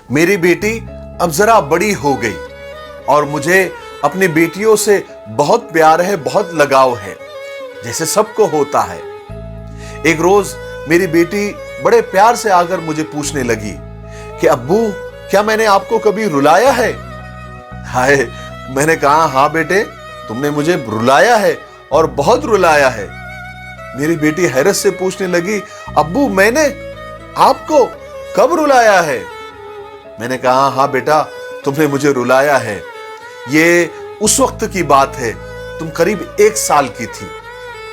मेरी बेटी अब जरा बड़ी हो गई और मुझे अपनी बेटियों से बहुत प्यार है, बहुत लगाव है, जैसे सबको होता है। एक रोज मेरी बेटी बड़े प्यार से आकर मुझे पूछने लगी कि अब्बू, क्या मैंने आपको कभी रुलाया है? हाय, मैंने कहा हाँ बेटे, तुमने मुझे रुलाया है और बहुत रुलाया है। मेरी बेटी हैरत से पूछने लगी, अब्बू मैंने आपको कब रुलाया है? मैंने कहा हाँ बेटा, तुमने मुझे रुलाया है। ये उस वक्त की बात है, तुम करीब 1 साल की थी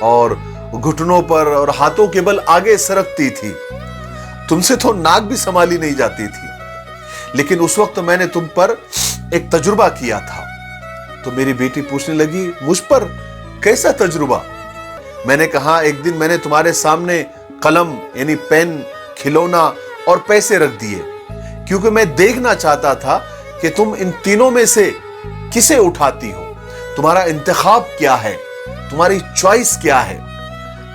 और घुटनों पर और हाथों के बल आगे सरकती थी। तुमसे तो नाक भी संभाली नहीं जाती थी, लेकिन उस वक्त मैंने तुम पर एक तजुर्बा किया था। तो मेरी बेटी पूछने लगी, मुझ पर कैसा तजुर्बा? मैंने कहा एक दिन मैंने तुम्हारे सामने कलम यानी पेन, खिलौना और पैसे रख दिए, क्योंकि मैं देखना चाहता था कि तुम इन तीनों में से किसे उठाती हो, तुम्हारा इंतखाब क्या है, तुम्हारी चॉइस क्या है,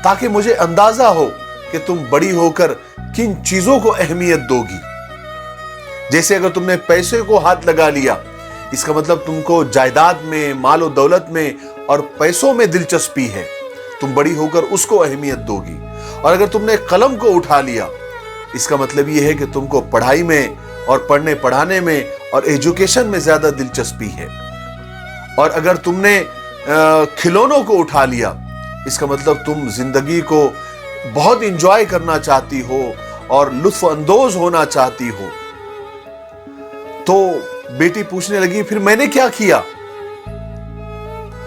ताकि मुझे अंदाजा हो कि तुम बड़ी होकर किन चीजों को अहमियत दोगी। जैसे अगर तुमने पैसे को हाथ लगा लिया, इसका मतलब तुमको जायदाद में, माल और दौलत में और पैसों में दिलचस्पी है, तुम बड़ी होकर उसको अहमियत दोगी। और अगर तुमने कलम को उठा लिया, इसका मतलब यह है कि तुमको पढ़ाई में और पढ़ने पढ़ाने में और एजुकेशन में ज्यादा दिलचस्पी है। और अगर तुमने खिलौनों को उठा लिया, इसका मतलब तुम जिंदगी को बहुत इंजॉय करना चाहती हो और लुत्फ अंदोज होना चाहती हो। तो बेटी पूछने लगी, फिर मैंने क्या किया?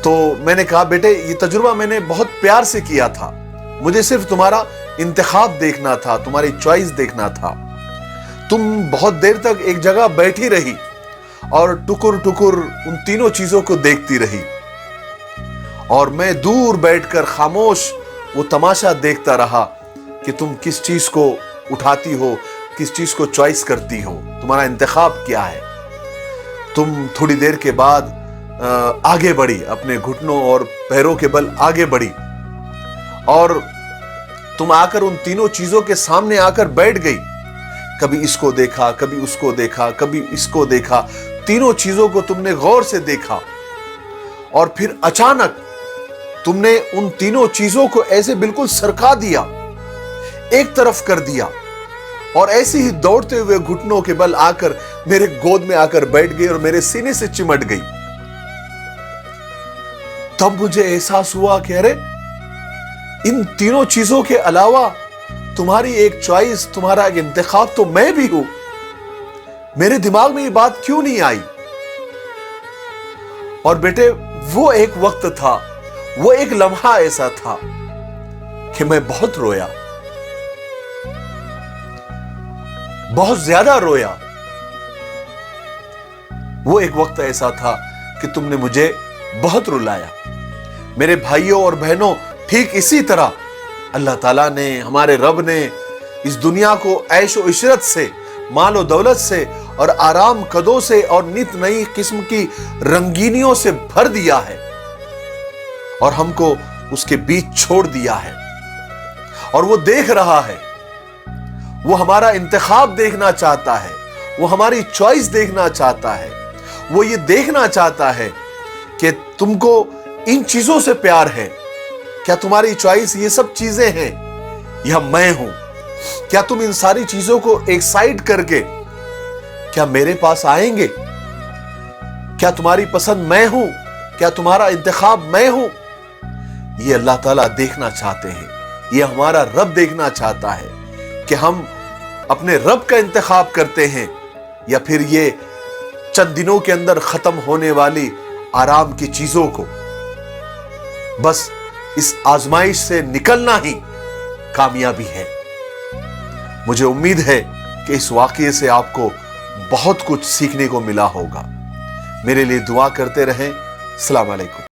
तो मैंने कहा बेटे, ये तजुर्बा मैंने बहुत प्यार से किया था, मुझे सिर्फ तुम्हारा इंतखाब देखना था, तुम्हारी चॉइस देखना था। तुम बहुत देर तक एक जगह बैठी रही और टुकुर टुकुर उन तीनों चीजों को देखती रही, और मैं दूर बैठकर खामोश वो तमाशा देखता रहा कि तुम किस चीज को उठाती हो, किस चीज को चॉइस करती हो, तुम्हारा इंतखाब क्या है। तुम थोड़ी देर के बाद आगे बढ़ी, अपने घुटनों और पैरों के बल आगे बढ़ी, और तुम आकर उन तीनों चीजों के सामने आकर बैठ गई। कभी इसको देखा, कभी उसको देखा, कभी इसको देखा, तीनों चीजों को तुमने गौर से देखा, और फिर अचानक तुमने उन तीनों चीजों को ऐसे बिल्कुल सरका दिया, एक तरफ कर दिया, और ऐसे ही दौड़ते हुए घुटनों के बल आकर मेरे गोद में आकर बैठ गई और मेरे सीने से चिमट गई। तब मुझे एहसास हुआ कि अरे, इन तीनों चीजों के अलावा तुम्हारी एक चॉइस, तुम्हारा एक इंतखाब तो मैं भी हूं। मेरे दिमाग में ये बात क्यों नहीं आई? और बेटे, वो एक वक्त था, वो एक लम्हा ऐसा था कि मैं बहुत रोया, बहुत ज्यादा रोया। वो एक वक्त ऐसा था कि तुमने मुझे बहुत रुलाया। मेरे भाइयों और बहनों, ठीक इसी तरह अल्लाह ताला ने, हमारे रब ने इस दुनिया को ऐश और इशरत से, माल और दौलत से और आराम कदों से और नित नई किस्म की रंगीनियों से भर दिया है, और हमको उसके बीच छोड़ दिया है। और वो देख रहा है, वो हमारा इंतखाब देखना चाहता है, वो हमारी चॉइस देखना चाहता है। वो ये देखना चाहता है कि तुमको इन चीजों से प्यार है, क्या तुम्हारी चॉइस ये सब चीजें हैं या मैं हूं? क्या तुम इन सारी चीजों को एक साइड करके क्या मेरे पास आएंगे? क्या तुम्हारी पसंद मैं हूं? क्या तुम्हारा इंतखाब मैं हूं? ये अल्लाह ताला देखना चाहते हैं, ये हमारा रब देखना चाहता है कि हम अपने रब का इंतखाब करते हैं या फिर ये चंद दिनों के अंदर खत्म होने वाली आराम की चीजों को। बस इस आजमाइश से निकलना ही कामयाबी है। मुझे उम्मीद है कि इस वाकये से आपको बहुत कुछ सीखने को मिला होगा। मेरे लिए दुआ करते रहें। अस्सलाम वालेकुम।